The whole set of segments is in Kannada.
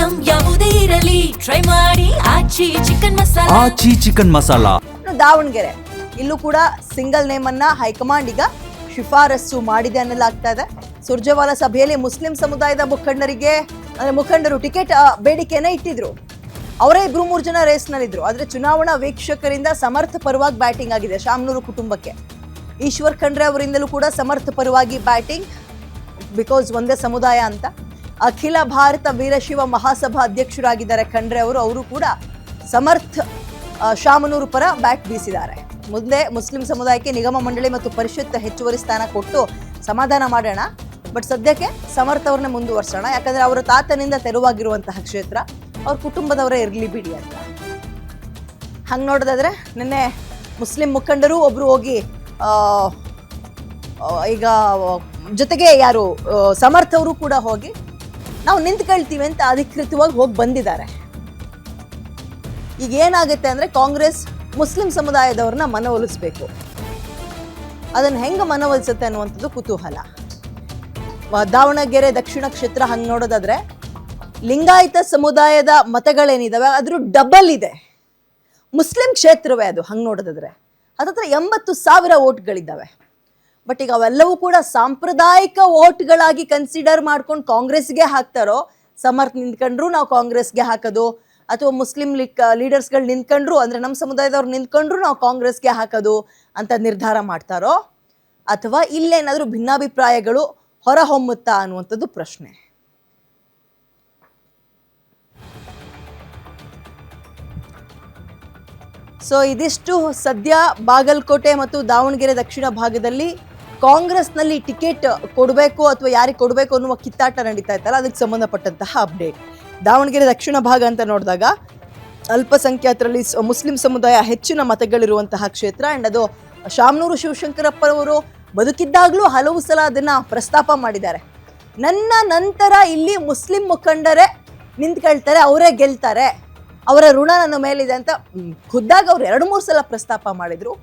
ಐಟಂ ಯಾವುದೇ ಇರಲಿ ಟ್ರೈ ಮಾಡಿ ಆಚಿ ಚಿಕನ್ ಮಸಾಲಾ. ದಾವಣಗೆರೆ ಇಲ್ಲೂ ಕೂಡ ಸಿಂಗಲ್ ನೇಮ್ ಅನ್ನ ಹೈಕಮಾಂಡ್ ಈಗ ಶಿಫಾರಸು ಮಾಡಿದೆ ಅನ್ನಲಾಗ್ತಾ ಇದೆ. ಸುರ್ಜೇವಾಲಾ ಸಭೆಯಲ್ಲಿ ಮುಸ್ಲಿಂ ಸಮುದಾಯದ ಮುಖಂಡರು ಟಿಕೆಟ್ ಬೇಡಿಕೆಯನ್ನ ಇಟ್ಟಿದ್ರು. ಅವರೇ 2-3 ಜನ ರೇಸ್ನಲ್ಲಿದ್ರು. ಆದ್ರೆ ಚುನಾವಣಾ ವೀಕ್ಷಕರಿಂದ ಸಮರ್ಥ ಪರವಾಗಿ ಬ್ಯಾಟಿಂಗ್ ಆಗಿದೆ ಶಾಮನೂರು ಕುಟುಂಬಕ್ಕೆ. ಈಶ್ವರ್ ಖಂಡ್ರೆ ಅವರಿಂದಲೂ ಕೂಡ ಸಮರ್ಥ ಪರವಾಗಿ ಬ್ಯಾಟಿಂಗ್, ಬಿಕಾಸ್ ಒಂದೇ ಸಮುದಾಯ ಅಂತ. ಅಖಿಲ ಭಾರತ ವೀರಶೈವ ಮಹಾಸಭಾ ಅಧ್ಯಕ್ಷರಾಗಿದ್ದಾರೆ ಖಂಡ್ರೆ ಅವರು ಕೂಡ ಸಮರ್ಥ ಶಾಮನೂರು ಪರ ಬ್ಯಾಟ್ ಬೀಸಿದ್ದಾರೆ. ಮುಂದೆ ಮುಸ್ಲಿಂ ಸಮುದಾಯಕ್ಕೆ ನಿಗಮ ಮಂಡಳಿ ಮತ್ತು ಪರಿಷತ್ ಹೆಚ್ಚುವರಿ ಸ್ಥಾನ ಕೊಟ್ಟು ಸಮಾಧಾನ ಮಾಡೋಣ, ಬಟ್ ಸದ್ಯಕ್ಕೆ ಸಮರ್ಥ ಅವ್ರನ್ನ ಮುಂದುವರ್ಸೋಣ. ಯಾಕಂದ್ರೆ ಅವರ ತಾತನಿಂದ ತೆರವಾಗಿರುವಂತಹ ಕ್ಷೇತ್ರ, ಅವ್ರ ಕುಟುಂಬದವರೇ ಇರಲಿ ಬಿಡಿ ಅಂತ. ಹಂಗೆ ನೋಡೋದಾದ್ರೆ ನಿನ್ನೆ ಮುಸ್ಲಿಂ ಮುಖಂಡರು ಒಬ್ರು ಹೋಗಿ ಈಗ ಜೊತೆಗೆ ಯಾರು ಸಮರ್ಥ ಅವರು ಕೂಡ ಹೋಗಿ ನಾವು ನಿಂತ್ಕೊಳ್ತೀವಿ ಅಂತ ಅಧಿಕೃತವಾಗಿ ಹೋಗಿ ಬಂದಿದ್ದಾರೆ. ಈಗ ಏನಾಗುತ್ತೆ ಅಂದ್ರೆ ಕಾಂಗ್ರೆಸ್ ಮುಸ್ಲಿಂ ಸಮುದಾಯದವ್ರನ್ನ ಮನವೊಲಿಸ್ಬೇಕು. ಅದನ್ನ ಹೆಂಗ ಮನವೊಲಿಸುತ್ತೆ ಅನ್ನುವಂಥದ್ದು ಕುತೂಹಲ. ದಾವಣಗೆರೆ ದಕ್ಷಿಣ ಕ್ಷೇತ್ರ ಹಂಗೆ ನೋಡೋದಾದ್ರೆ ಲಿಂಗಾಯತ ಸಮುದಾಯದ ಮತಗಳೇನಿದಾವೆ ಅದ್ರ ಡಬಲ್ ಇದೆ. ಮುಸ್ಲಿಂ ಕ್ಷೇತ್ರವೇ ಅದು. ಹಂಗೆ ನೋಡೋದಾದ್ರೆ ಹತ್ತತ್ರ 80,000 ವೋಟ್ಗಳಿದ್ದಾವೆ. ಬಟ್ ಈಗ ಅವೆಲ್ಲವೂ ಕೂಡ ಸಾಂಪ್ರದಾಯಿಕ ವೋಟ್ಗಳಾಗಿ ಕನ್ಸಿಡರ್ ಮಾಡ್ಕೊಂಡು ಕಾಂಗ್ರೆಸ್ಗೆ ಹಾಕ್ತಾರೋ, ಸಮರ್ಥ ನಿಂತ್ಕೊಂಡ್ರು ನಾವು ಕಾಂಗ್ರೆಸ್ಗೆ ಹಾಕೋದು, ಅಥವಾ ಮುಸ್ಲಿಂ ಲೀಡರ್ಸ್ಗಳು ನಿಂತ್ಕೊಂಡ್ರು ಅಂದ್ರೆ ನಮ್ಮ ಸಮುದಾಯದವ್ರು ನಿಂತ್ಕೊಂಡ್ರು ನಾವು ಕಾಂಗ್ರೆಸ್ಗೆ ಹಾಕೋದು ಅಂತ ನಿರ್ಧಾರ ಮಾಡ್ತಾರೋ, ಅಥವಾ ಇಲ್ಲೇನಾದ್ರೂ ಭಿನ್ನಾಭಿಪ್ರಾಯಗಳು ಹೊರಹೊಮ್ಮುತ್ತಾ ಅನ್ನುವಂಥದ್ದು ಪ್ರಶ್ನೆ. ಸೊ ಇದಿಷ್ಟು ಸದ್ಯ ಬಾಗಲಕೋಟೆ ಮತ್ತು ದಾವಣಗೆರೆ ದಕ್ಷಿಣ ಭಾಗದಲ್ಲಿ ಕಾಂಗ್ರೆಸ್ನಲ್ಲಿ ಟಿಕೆಟ್ ಕೊಡಬೇಕು ಅಥವಾ ಯಾರಿಗೆ ಕೊಡಬೇಕು ಅನ್ನುವ ಕಿತ್ತಾಟ ನಡೀತಾ ಇತ್ತಲ್ಲ, ಅದಕ್ಕೆ ಸಂಬಂಧಪಟ್ಟಂತಹ ಅಪ್ಡೇಟ್. ದಾವಣಗೆರೆ ದಕ್ಷಿಣ ಭಾಗ ಅಂತ ನೋಡಿದಾಗ ಅಲ್ಪಸಂಖ್ಯಾತರಲ್ಲಿ ಮುಸ್ಲಿಂ ಸಮುದಾಯ ಹೆಚ್ಚಿನ ಮತಗಳಿರುವಂತಹ ಕ್ಷೇತ್ರ. ಆ್ಯಂಡ್ ಅದು ಶಾಮನೂರು ಶಿವಶಂಕರಪ್ಪರವರು ಬದುಕಿದ್ದಾಗಲೂ ಹಲವು ಸಲ ಅದನ್ನು ಪ್ರಸ್ತಾಪ ಮಾಡಿದ್ದಾರೆ. ನನ್ನ ನಂತರ ಇಲ್ಲಿ ಮುಸ್ಲಿಂ ಮುಖಂಡರೇ ನಿಂತ್ಕೊಳ್ತಾರೆ, ಅವರೇ ಗೆಲ್ತಾರೆ, ಅವರ ಋಣ ನನ್ನ ಮೇಲಿದೆ ಅಂತ ಖುದ್ದಾಗಿ ಅವ್ರು 2-3 ಸಲ ಪ್ರಸ್ತಾಪ ಮಾಡಿದರು.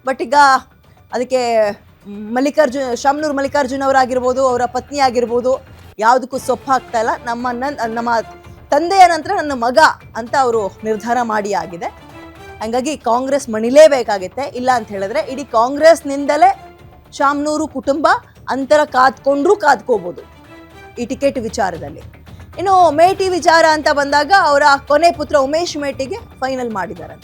ಬಟ್ ಈಗ ಅದಕ್ಕೆ ಶಾಮನೂರು ಮಲ್ಲಿಕಾರ್ಜುನ್ ಅವರಾಗಿರ್ಬೋದು, ಅವರ ಪತ್ನಿ ಆಗಿರ್ಬೋದು, ಯಾವುದಕ್ಕೂ ಸೊಪ್ಪು ಹಾಕ್ತಾ ಇಲ್ಲ. ನಮ್ಮ ತಂದೆಯ ನಂತರ ನನ್ನ ಮಗ ಅಂತ ಅವರು ನಿರ್ಧಾರ ಮಾಡಿ ಆಗಿದೆ. ಹಾಗಾಗಿ ಕಾಂಗ್ರೆಸ್ ಮಣಿಲೇಬೇಕಾಗುತ್ತೆ. ಇಲ್ಲ ಅಂತ ಹೇಳಿದ್ರೆ ಇಡೀ ಕಾಂಗ್ರೆಸ್ನಿಂದಲೇ ಶಾಮನೂರು ಕುಟುಂಬ ಅಂತರ ಕಾದ್ಕೋಬೋದು ಈ ಟಿಕೆಟ್ ವಿಚಾರದಲ್ಲಿ. ಇನ್ನು ಮೇಟಿ ವಿಚಾರ ಅಂತ ಬಂದಾಗ ಅವರ ಕೊನೆ ಪುತ್ರ ಉಮೇಶ್ ಮೇಟಿಗೆ ಫೈನಲ್ ಮಾಡಿದ್ದಾರೆ.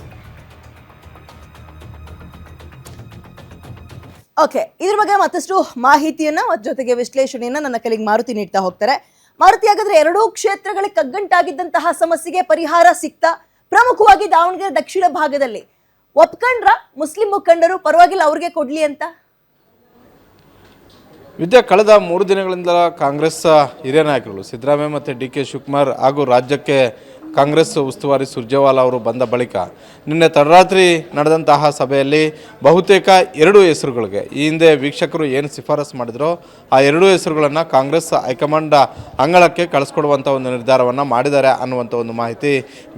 ಓಕೆ, ಇದ್ರ ಬಗ್ಗೆ ಮತ್ತಷ್ಟು ಮಾಹಿತಿಯನ್ನ ಮತ್ತು ಜೊತೆಗೆ ವಿಶ್ಲೇಷಣೆಯನ್ನ ನನ್ನ ಕಲಿಗೆ ಮಾರುತಿ ನೀಡ್ತಾ ಹೋಗ್ತಾರೆ. ಮಾರುತಿ, ಹಾಗಾದ್ರೆ 2 ಕ್ಷೇತ್ರಗಳಿಗೆ ಕಗ್ಗಂಟಾಗಿದ್ದಂತಹ ಸಮಸ್ಯೆಗೆ ಪರಿಹಾರ ಸಿಕ್ತಾ? ಪ್ರಮುಖವಾಗಿ ದಾವಣಗೆರೆ ದಕ್ಷಿಣ ಭಾಗದಲ್ಲಿ ಒಪ್ಕೊಂಡ್ರ ಮುಸ್ಲಿಂ ಮುಖಂಡರು ಪರವಾಗಿಲ್ಲ ಅವ್ರಿಗೆ ಕೊಡ್ಲಿ ಅಂತ? ಕಳೆದ 3 ದಿನಗಳಿಂದ ಕಾಂಗ್ರೆಸ್ ಹಿರಿಯ ನಾಯಕರು ಸಿದ್ದರಾಮಯ್ಯ ಮತ್ತು DK ಶಿವಕುಮಾರ್ ಹಾಗೂ ರಾಜ್ಯಕ್ಕೆ ಕಾಂಗ್ರೆಸ್ ಉಸ್ತುವಾರಿ ಸುರ್ಜೇವಾಲಾ ಅವರು ಬಂದ ಬಳಿಕ ನಿನ್ನೆ ತಡರಾತ್ರಿ ನಡೆದಂತಹ ಸಭೆಯಲ್ಲಿ ಬಹುತೇಕ 2 ಹೆಸರುಗಳಿಗೆ ಈ ಹಿಂದೆ ವೀಕ್ಷಕರು ಏನು ಶಿಫಾರಸು ಮಾಡಿದ್ರೋ ಆ 2 ಹೆಸರುಗಳನ್ನು ಕಾಂಗ್ರೆಸ್ ಹೈಕಮಾಂಡ್ ಅಂಗಳಕ್ಕೆ ಕಳಿಸ್ಕೊಡುವಂಥ ಒಂದು ನಿರ್ಧಾರವನ್ನು ಮಾಡಿದ್ದಾರೆ ಅನ್ನುವಂಥ ಒಂದು ಮಾಹಿತಿ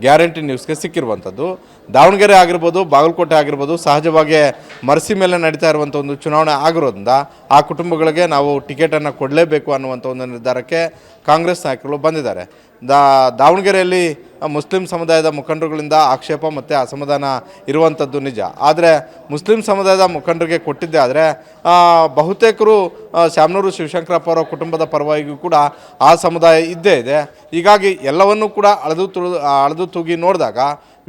ಗ್ಯಾರಂಟಿ ನ್ಯೂಸ್ಗೆ ಸಿಕ್ಕಿರುವಂಥದ್ದು. ದಾವಣಗೆರೆ ಆಗಿರ್ಬೋದು, ಬಾಗಲಕೋಟೆ ಆಗಿರ್ಬೋದು, ಸಹಜವಾಗಿ ಮರಸಿ ಮೇಲೆ ನಡೀತಾ ಇರುವಂಥ ಒಂದು ಚುನಾವಣೆ ಆಗಿರೋದ್ರಿಂದ ಆ ಕುಟುಂಬಗಳಿಗೆ ನಾವು ಟಿಕೆಟನ್ನು ಕೊಡಲೇಬೇಕು ಅನ್ನುವಂಥ ಒಂದು ನಿರ್ಧಾರಕ್ಕೆ ಕಾಂಗ್ರೆಸ್ ನಾಯಕರು ಬಂದಿದ್ದಾರೆ. ದಾವಣಗೆರೆಯಲ್ಲಿ ಮುಸ್ಲಿಂ ಸಮುದಾಯದ ಮುಖಂಡರುಗಳಿಂದ ಆಕ್ಷೇಪ ಮತ್ತು ಅಸಮಾಧಾನ ಇರುವಂಥದ್ದು ನಿಜ. ಆದರೆ ಮುಸ್ಲಿಂ ಸಮುದಾಯದ ಮುಖಂಡರಿಗೆ ಕೊಟ್ಟಿದ್ದೆ ಆದರೆ ಬಹುತೇಕರು ಶಾಮನೂರು ಶಿವಶಂಕರಪ್ಪ ಅವರ ಕುಟುಂಬದ ಪರವಾಗಿಯೂ ಕೂಡ ಆ ಸಮುದಾಯ ಇದ್ದೇ ಇದೆ. ಹೀಗಾಗಿ ಎಲ್ಲವನ್ನೂ ಕೂಡ ಅಳೆದು ತೂಗಿ ನೋಡಿದಾಗ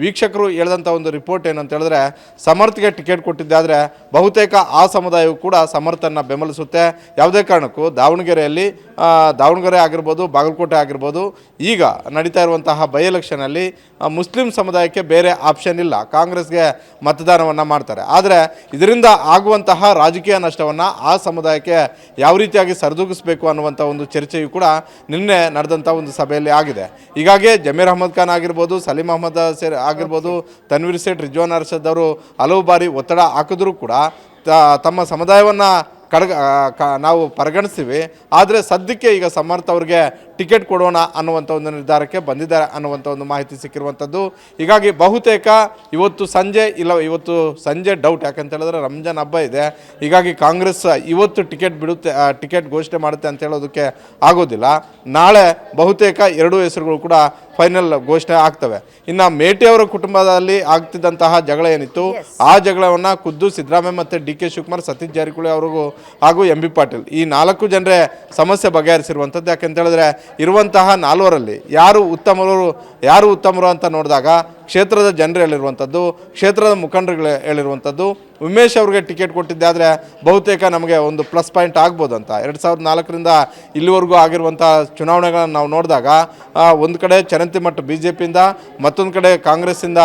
ವೀಕ್ಷಕರು ಹೇಳಿದಂಥ ಒಂದು ರಿಪೋರ್ಟ್ ಏನಂತ ಹೇಳಿದ್ರೆ, ಸಮರ್ಥಗೆ ಟಿಕೆಟ್ ಕೊಟ್ಟಿದ್ದಾದರೆ ಬಹುತೇಕ ಆ ಸಮುದಾಯವು ಕೂಡ ಸಮರ್ಥನ ಬೆಂಬಲಿಸುತ್ತೆ. ಯಾವುದೇ ಕಾರಣಕ್ಕೂ ದಾವಣಗೆರೆ ಆಗಿರ್ಬೋದು, ಬಾಗಲಕೋಟೆ ಆಗಿರ್ಬೋದು, ಈಗ ನಡೀತಾ ಇರುವಂತಹ ಬೈ ಎಲೆಕ್ಷನಲ್ಲಿ ಮುಸ್ಲಿಂ ಸಮುದಾಯಕ್ಕೆ ಬೇರೆ ಆಪ್ಷನ್ ಇಲ್ಲ, ಕಾಂಗ್ರೆಸ್ಗೆ ಮತದಾನವನ್ನು ಮಾಡ್ತಾರೆ. ಆದರೆ ಇದರಿಂದ ಆಗುವಂತಹ ರಾಜಕೀಯ ನಷ್ಟವನ್ನು ಆ ಸಮುದಾಯಕ್ಕೆ ಯಾವ ರೀತಿಯಾಗಿ ಸರಿದೂಗಿಸಬೇಕು ಅನ್ನುವಂಥ ಒಂದು ಚರ್ಚೆಯು ಕೂಡ ನಿನ್ನೆ ನಡೆದಂಥ ಒಂದು ಸಭೆಯಲ್ಲಿ ಆಗಿದೆ. ಹೀಗಾಗಿ ಜಮೀರ್ ಅಹಮದ್ ಖಾನ್ ಆಗಿರ್ಬೋದು, ಸಲೀಂ ಅಹಮದ್ ಆಗಿರ್ಬೋದು, ತನ್ವೀರ್ ಸೇಠ್, ರಿಜ್ವಾನ್ ಅರ್ಷದ್ ಅವರು ಹಲವು ಬಾರಿ ಒತ್ತಡ ಹಾಕಿದ್ರೂ ಕೂಡ ತಮ್ಮ ಸಮುದಾಯವನ್ನು ನಾವು ಪರಿಗಣಿಸ್ತೀವಿ, ಆದರೆ ಸದ್ಯಕ್ಕೆ ಈಗ ಸಮರ್ಥ ಅವ್ರಿಗೆ ಟಿಕೆಟ್ ಕೊಡೋಣ ಅನ್ನುವಂಥ ಒಂದು ನಿರ್ಧಾರಕ್ಕೆ ಬಂದಿದ್ದಾರೆ ಅನ್ನುವಂಥ ಒಂದು ಮಾಹಿತಿ ಸಿಕ್ಕಿರುವಂಥದ್ದು. ಹೀಗಾಗಿ ಬಹುತೇಕ ಇವತ್ತು ಸಂಜೆ ಡೌಟ್, ಯಾಕಂತ ಹೇಳಿದ್ರೆ ರಂಜಾನ್ ಹಬ್ಬ ಇದೆ. ಹೀಗಾಗಿ ಕಾಂಗ್ರೆಸ್ ಇವತ್ತು ಟಿಕೆಟ್ ಘೋಷಣೆ ಮಾಡುತ್ತೆ ಅಂತ ಹೇಳೋದಕ್ಕೆ ಆಗೋದಿಲ್ಲ. ನಾಳೆ ಬಹುತೇಕ 2 ಹೆಸರುಗಳು ಕೂಡ ಫೈನಲ್ ಘೋಷಣೆ ಆಗ್ತವೆ. ಇನ್ನು ಮೇಟಿ ಅವರ ಕುಟುಂಬದಲ್ಲಿ ಆಗ್ತಿದ್ದಂತಹ ಜಗಳ ಏನಿತ್ತು ಆ ಜಗಳವನ್ನು ಖುದ್ದು ಸಿದ್ದರಾಮಯ್ಯ ಮತ್ತು ಡಿ ಕೆ ಶಿವಕುಮಾರ್, ಸತೀಶ್ ಜಾರಕಿಹೊಳಿ ಅವ್ರಿಗೂ ಹಾಗೂ ಎಂ ಬಿ ಪಾಟೀಲ್ ಈ 4 ಜನರೇ ಸಮಸ್ಯೆ ಬಗೆಹರಿಸಿರುವಂಥದ್ದು. ಯಾಕೆಂತ ಹೇಳಿದ್ರೆ ಇರುವಂತಹ 4ರಲ್ಲಿ ಯಾರು ಉತ್ತಮರು ಅಂತ ನೋಡಿದಾಗ ಕ್ಷೇತ್ರದ ಜನರು ಹೇಳಿರುವಂಥದ್ದು, ಕ್ಷೇತ್ರದ ಮುಖಂಡರುಗಳು ಹೇಳಿರುವಂಥದ್ದು, ಉಮೇಶ್ ಅವ್ರಿಗೆ ಟಿಕೆಟ್ ಕೊಟ್ಟಿದ್ದೆ ಆದರೆ ಬಹುತೇಕ ನಮಗೆ ಒಂದು ಪ್ಲಸ್ ಪಾಯಿಂಟ್ ಆಗ್ಬೋದು ಅಂತ. 2004ರಿಂದ ಇಲ್ಲಿವರೆಗೂ ಆಗಿರುವಂಥ ಚುನಾವಣೆಗಳನ್ನು ನಾವು ನೋಡಿದಾಗ ಒಂದು ಕಡೆ ಚರಂತಿಮಠ BJPಯಿಂದ, ಮತ್ತೊಂದು ಕಡೆ ಕಾಂಗ್ರೆಸ್ಸಿಂದ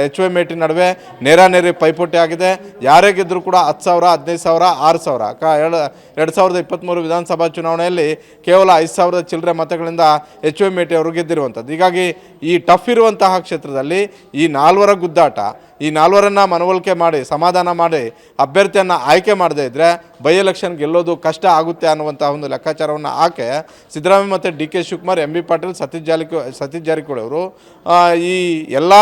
ಎಚ್ ವೈ ಮೇಟಿ ನಡುವೆ ನೇರಾನೇರಿ ಪೈಪೋಟಿ ಆಗಿದೆ. ಯಾರೇ ಗೆದ್ದರೂ ಕೂಡ 10,000, 15,000, 6,000. 2023 ವಿಧಾನಸಭಾ ಚುನಾವಣೆಯಲ್ಲಿ ಕೇವಲ 5,000 ಚಿಲ್ಲರೆ ಮತಗಳಿಂದ ಎಚ್ ವೈ ಮೇಟಿ ಅವರು ಗೆದ್ದಿರುವಂಥದ್ದು. ಹೀಗಾಗಿ ಈ ಟಫ್ ಇರುವಂತಹ ಕ್ಷೇತ್ರದಲ್ಲಿ ಈ 4ರ ಗುದ್ದಾಟ, ಈ 4ರನ್ನ ಮನವೊಲಿಕೆ ಮಾಡಿ ಸಮಾಧಾನ ಮಾಡಿ ಅಭ್ಯರ್ಥಿಯನ್ನು ಆಯ್ಕೆ ಮಾಡದೇ ಇದ್ದರೆ ಬೈ ಎಲೆಕ್ಷನ್ ಗೆಲ್ಲೋದು ಕಷ್ಟ ಆಗುತ್ತೆ ಅನ್ನುವಂಥ ಒಂದು ಲೆಕ್ಕಾಚಾರವನ್ನು ಹಾಕಿ ಸಿದ್ದರಾಮಯ್ಯ ಮತ್ತು D K Shivakumar, M B Patil, Satish Jarkiholi ಅವರು ಈ ಎಲ್ಲ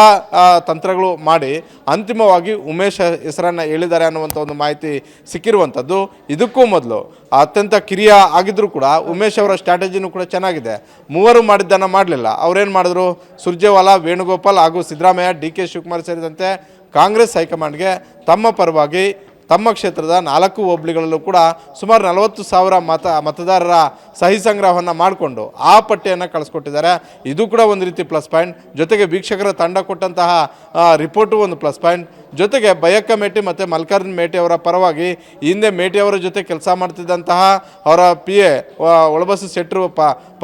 ತಂತ್ರಗಳು ಮಾಡಿ ಅಂತಿಮವಾಗಿ ಉಮೇಶ್ ಹೆಸರನ್ನು ಹೇಳಿದ್ದಾರೆ ಅನ್ನುವಂಥ ಒಂದು ಮಾಹಿತಿ ಸಿಕ್ಕಿರುವಂಥದ್ದು. ಇದಕ್ಕೂ ಮೊದಲು ಅತ್ಯಂತ ಕಿರಿಯ ಆಗಿದ್ದರೂ ಕೂಡ ಉಮೇಶ್ ಅವರ ಸ್ಟ್ರಾಟಜಿನೂ ಕೂಡ ಚೆನ್ನಾಗಿದೆ. 3 ಮಾಡಿದ್ದನ್ನು ಮಾಡಲಿಲ್ಲ. ಅವರೇನು ಮಾಡಿದ್ರು, ಸುರ್ಜೇವಾಲಾ, ವೇಣುಗೋಪಾಲ್ ಹಾಗೂ ಸಿದ್ದರಾಮಯ್ಯ, ಡಿ ಕೆ ಶಿವಕುಮಾರ್ ಸೇರಿದಂತೆ ಕಾಂಗ್ರೆಸ್ ಹೈಕಮಾಂಡ್ಗೆ ತಮ್ಮ ಪರವಾಗಿ ತಮ್ಮ ಕ್ಷೇತ್ರದ 4 ಹೋಬಳಿಗಳಲ್ಲೂ ಕೂಡ ಸುಮಾರು 40,000 ಮತದಾರರ ಸಹಿ ಸಂಗ್ರಹವನ್ನು ಮಾಡಿಕೊಂಡು ಆ ಪಟ್ಟಿಯನ್ನು ಕಳಿಸ್ಕೊಟ್ಟಿದ್ದಾರೆ. ಇದು ಕೂಡ ಒಂದು ರೀತಿ ಪ್ಲಸ್ ಪಾಯಿಂಟ್. ಜೊತೆಗೆ ವೀಕ್ಷಕರ ತಂಡ ಕೊಟ್ಟಂತಹ ರಿಪೋರ್ಟು ಒಂದು ಪ್ಲಸ್ ಪಾಯಿಂಟ್. ಜೊತೆಗೆ ಬಯಕ್ಕ ಮೇಟಿ ಮತ್ತು ಮಲ್ಲಿಕಾರ್ಜುನ ಮೇಟಿ ಅವರ ಪರವಾಗಿ ಹಿಂದೆ ಮೇಟಿ ಅವರ ಜೊತೆ ಕೆಲಸ ಮಾಡ್ತಿದ್ದಂತಹ ಅವರ PA ಒಳಬಸು ಶೆಟ್ಟರು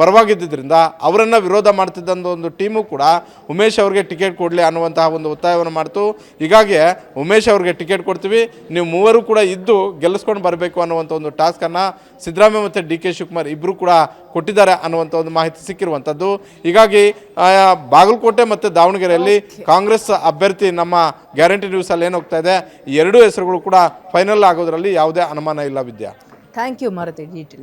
ಪರವಾಗಿದ್ದರಿಂದ ಅವರನ್ನು ವಿರೋಧ ಮಾಡ್ತಿದ್ದಂಥ ಒಂದು ಟೀಮು ಕೂಡ ಉಮೇಶ್ ಅವ್ರಿಗೆ ಟಿಕೆಟ್ ಕೊಡಲಿ ಅನ್ನುವಂತಹ ಒಂದು ಒತ್ತಾಯವನ್ನು ಮಾಡ್ತು. ಹೀಗಾಗಿ ಉಮೇಶ್ ಅವ್ರಿಗೆ ಟಿಕೆಟ್ ಕೊಡ್ತೀವಿ, ನೀವು 3 ಕೂಡ ಇದ್ದು ಗೆಲ್ಲಿಸ್ಕೊಂಡು ಬರಬೇಕು ಅನ್ನುವಂಥ ಒಂದು ಟಾಸ್ಕನ್ನು ಸಿದ್ದರಾಮಯ್ಯ ಮತ್ತು ಡಿ ಕೆ ಶಿವಕುಮಾರ್ ಇಬ್ಬರು ಕೂಡ ಕೊಟ್ಟಿದ್ದಾರೆ ಅನ್ನುವಂಥ ಒಂದು ಮಾಹಿತಿ ಸಿಕ್ಕಿರುವಂಥದ್ದು. ಹೀಗಾಗಿ ಬಾಗಲಕೋಟೆ ಮತ್ತು ದಾವಣಗೆರೆಯಲ್ಲಿ ಕಾಂಗ್ರೆಸ್ ಅಭ್ಯರ್ಥಿ ನಮ್ಮ ಗ್ಯಾರಂಟಿ ನ್ಯೂಸಲ್ಲಿ ಏನು ಹೋಗ್ತಾ ಇದೆ, ಈ 2 ಹೆಸರುಗಳು ಕೂಡ ಫೈನಲ್ ಆಗೋದ್ರಲ್ಲಿ ಯಾವುದೇ ಅನುಮಾನ ಇಲ್ಲ. ವಿದ್ಯಾ, ಥ್ಯಾಂಕ್ ಯು ಮಾರುತಿ, ಡೀಟೇಲ್ಸ್.